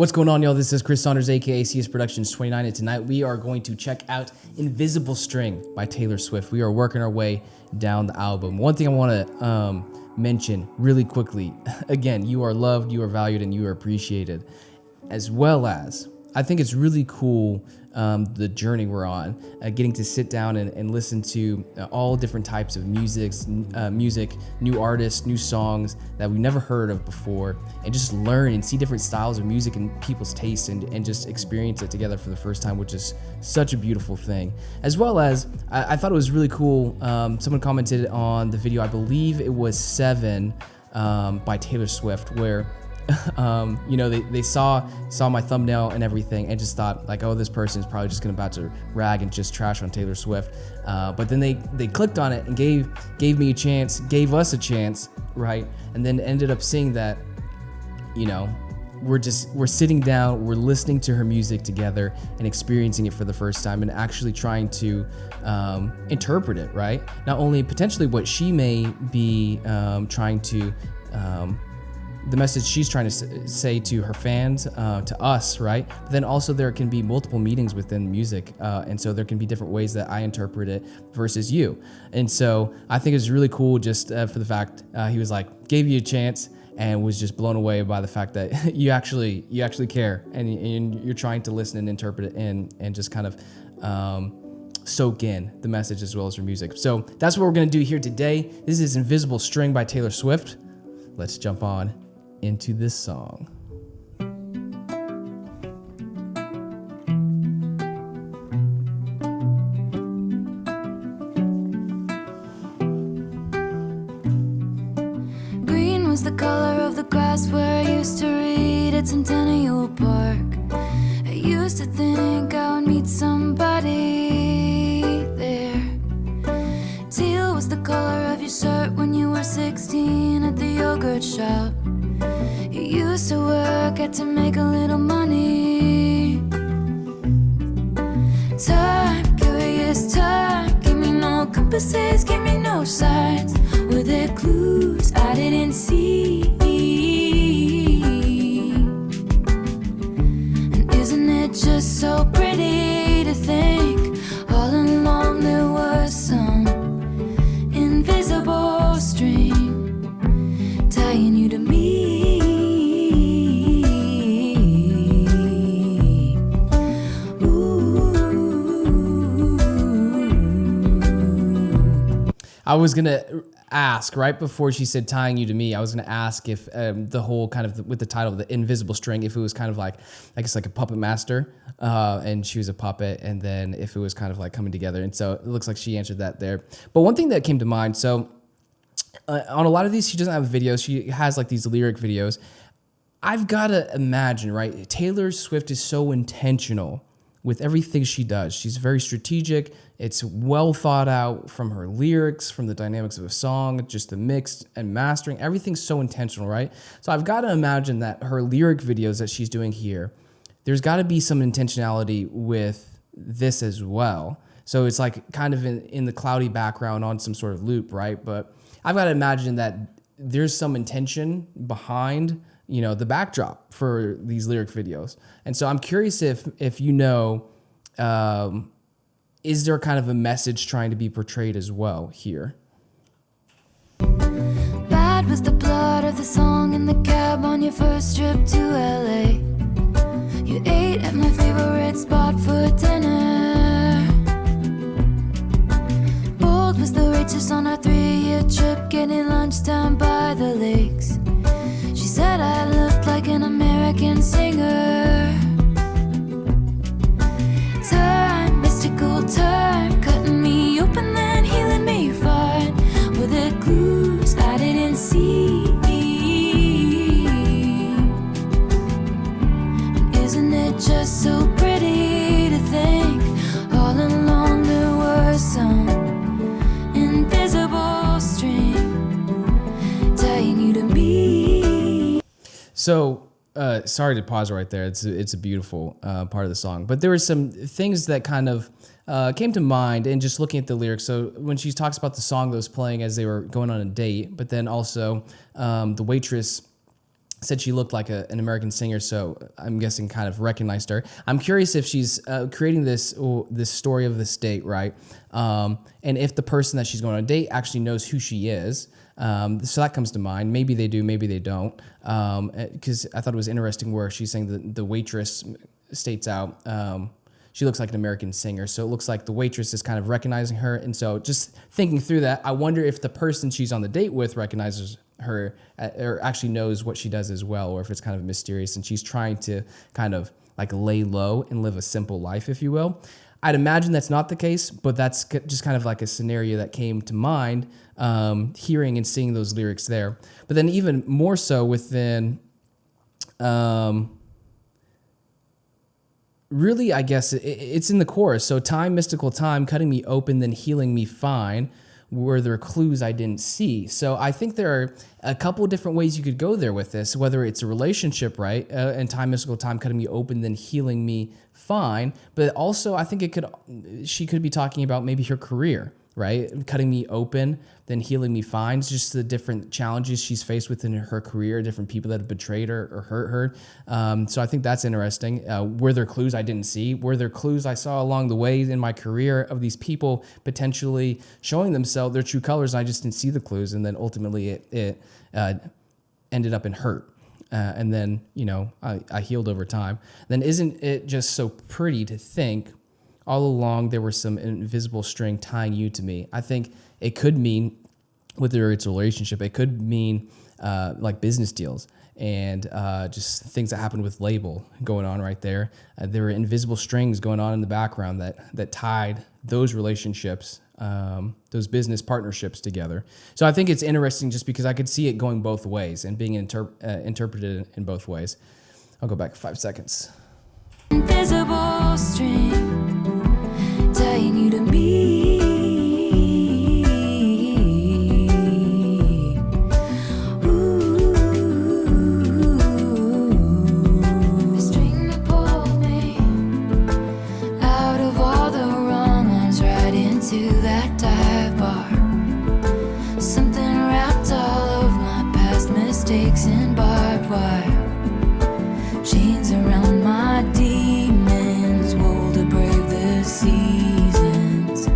What's going on, y'all? This is Chris Saunders, aka CS Productions 29, and tonight we are going to check out Invisible String by Taylor Swift. We are working our way down the album. One thing I want to mention really quickly, again, you are loved, you are valued, and you are appreciated, as well as I think it's really cool the journey we're on, getting to sit down and listen to all different types of music, new artists, new songs that we've never heard of before, and just learn and see different styles of music and people's tastes and just experience it together for the first time, which is such a beautiful thing. As well as, I thought it was really cool, someone commented on the video, I believe it was 7 by Taylor Swift, where they saw my thumbnail and everything and just thought like, oh, this person is probably just about to rag and just trash on Taylor Swift. But then they clicked on it and gave me a chance, gave us a chance, right? And then ended up seeing that, we're sitting down, we're listening to her music together and experiencing it for the first time and actually trying to interpret it, right? Not only potentially what she may be trying to the message she's trying to say to her fans, to us, right? But then also there can be multiple meanings within music, and so there can be different ways that I interpret it versus you. And so I think it's really cool just for the fact he was like, gave you a chance and was just blown away by the fact that you actually care and you're trying to listen and interpret it and just kind of soak in the message as well as her music. So that's what we're gonna do here today. This is Invisible String by Taylor Swift. Let's jump on into this song. Green was the color of the grass where I used to read at Centennial Park. I used to think I would meet somebody there. Teal was the color of your shirt when you were 16 at the yogurt shop. You used to work at to make a little money. Time, curious time, give me no compasses, give me no signs. Were there clues I didn't see? And isn't it just so pretty to think all along there was some invisible string tying you to me? I was gonna ask right before she said tying you to me. I was gonna ask if the whole kind of with the title, the Invisible String, if it was kind of like, I guess like a puppet master, and she was a puppet, and then if it was kind of like coming together. And so it looks like she answered that there. But one thing that came to mind, so on a lot of these, she doesn't have videos. She has like these lyric videos. I've gotta imagine, right? Taylor Swift is so intentional with everything she does. She's very strategic. It's well thought out from her lyrics, from the dynamics of a song, just the mix and mastering. Everything's so intentional, right? So I've got to imagine that her lyric videos that she's doing here, there's got to be some intentionality with this as well. So it's like kind of in the cloudy background on some sort of loop, right? But I've got to imagine that there's some intention behind the backdrop for these lyric videos. And so I'm curious if is there kind of a message trying to be portrayed as well here? Bad was the plot of the song in the cab on your first trip to LA. You ate at my favorite spot for dinner. Bold was the waitress on our 3-year trip, getting lunch down by the lakes. She said I looked like an American singer. Time, mystical time, cutting me open then healing me fine. Were there clues I didn't see? And isn't it just so pretty to think all along there was some invisible string tying you to me? So, sorry to pause right there. It's a beautiful part of the song, but there were some things that kind of came to mind and just looking at the lyrics. So when she talks about the song that was playing as they were going on a date, but then also the waitress said she looked like an American singer, so I'm guessing kind of recognized her. I'm curious if she's creating this story of this date, right? And if the person that she's going on a date actually knows who she is. So that comes to mind. Maybe they do, maybe they don't. Because I thought it was interesting where she's saying that the waitress states out, she looks like an American singer. So it looks like the waitress is kind of recognizing her. And so just thinking through that, I wonder if the person she's on the date with recognizes her or actually knows what she does as well, or if it's kind of mysterious and she's trying to kind of like lay low and live a simple life, if you will. I'd imagine that's not the case, but that's just kind of like a scenario that came to mind, hearing and seeing those lyrics there. But then even more so within, really, I guess it's in the chorus. So time, mystical time, cutting me open, then healing me fine. Were there clues I didn't see? So I think there are a couple of different ways you could go there with this, whether it's a relationship, right? And time, mystical time, cutting me open, then healing me fine. But also I think she could be talking about maybe her career, right? Cutting me open, then healing me fine. It's just the different challenges she's faced within her career, different people that have betrayed her or hurt her. So I think that's interesting. Were there clues I didn't see? Were there clues I saw along the way in my career of these people potentially showing themselves their true colors, and I just didn't see the clues, and then ultimately it ended up in hurt. And then, I healed over time. Then isn't it just so pretty to think all along there was some invisible string tying you to me? I think it could mean, whether it's a relationship, it could mean like business deals and just things that happened with label going on right there. There were invisible strings going on in the background that tied those relationships, those business partnerships together. So I think it's interesting just because I could see it going both ways and being interpreted in both ways. I'll go back 5 seconds. Invisible string tying you to me. The string that pulled me out of all the wrong ones right into that dive bar. Something wrapped all of my past mistakes in barbed wire. Chains around my demons, wool to brave the seasons.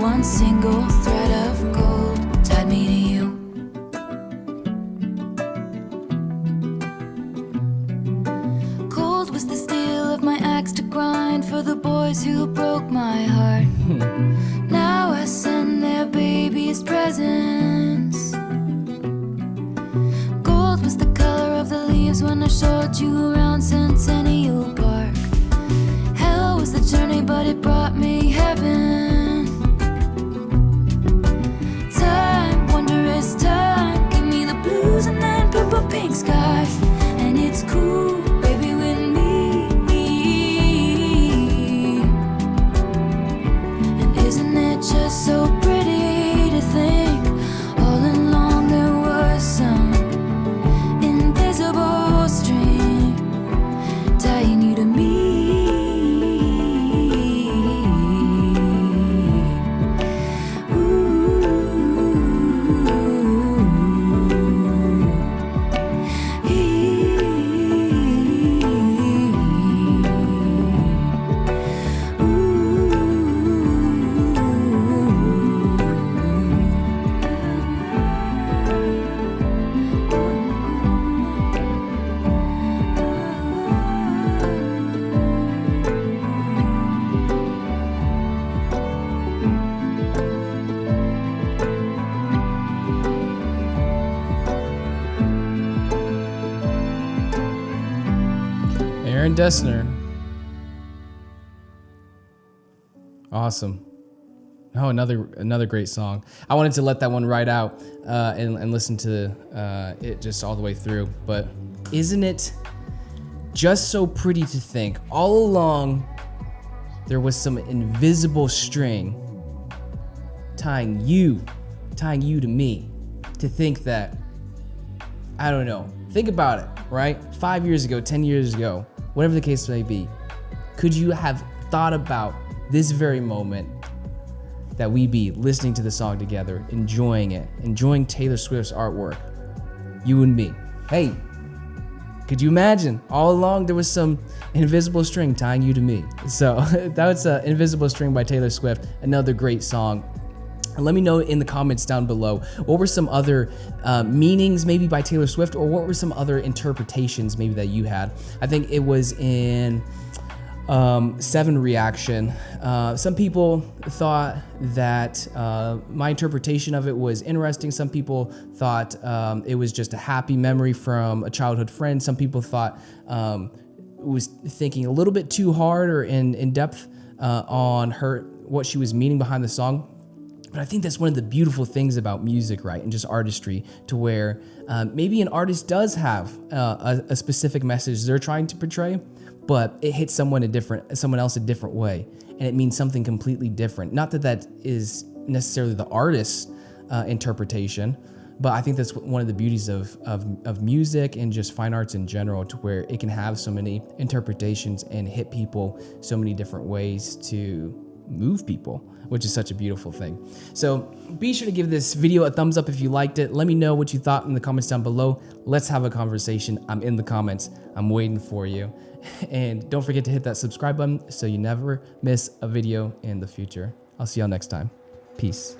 One single thread of gold tied me to you. Cold was the steel of my axe to grind for the boys who broke my heart. Now I send their babies presents. Gold was the color of the leaves when I showed you around Centennial Park. Hell was the journey, but it brought me heaven. Time, wondrous time, give me the blues and then purple pink skies. And it's cool, baby, with me. And isn't it just so pretty to think all along there was some invisible string tying you to me. Aaron Dessner. Awesome. Oh, another great song. I wanted to let that one ride out and listen to it just all the way through. But isn't it just so pretty to think all along there was some invisible string tying you to me, to think that, I don't know, think about it, right? 5 years ago, 10 years ago, whatever the case may be, could you have thought about this very moment that we be listening to the song together, enjoying it, enjoying Taylor Swift's artwork, you and me? Hey, Could you imagine? All along there was some invisible string tying you to me. So that was Invisible String by Taylor Swift, another great song. And let me know in the comments down below, what were some other meanings maybe by Taylor Swift, or what were some other interpretations maybe that you had? I think it was in 7 Reaction. Some people thought that my interpretation of it was interesting. Some people thought it was just a happy memory from a childhood friend. Some people thought it was thinking a little bit too hard or in depth on what she was meaning behind the song. But I think that's one of the beautiful things about music, right? And just artistry, to where maybe an artist does have a specific message they're trying to portray, but it hits someone else a different way, and it means something completely different. Not that that is necessarily the artist's interpretation, but I think that's one of the beauties of music and just fine arts in general, to where it can have so many interpretations and hit people so many different ways to move people, which is such a beautiful thing. So be sure to give this video a thumbs up if you liked it. Let me know what you thought in the comments down below. Let's have a conversation. I'm in the comments. I'm waiting for you. And don't forget to hit that subscribe button so you never miss a video in the future. I'll see y'all next time. Peace.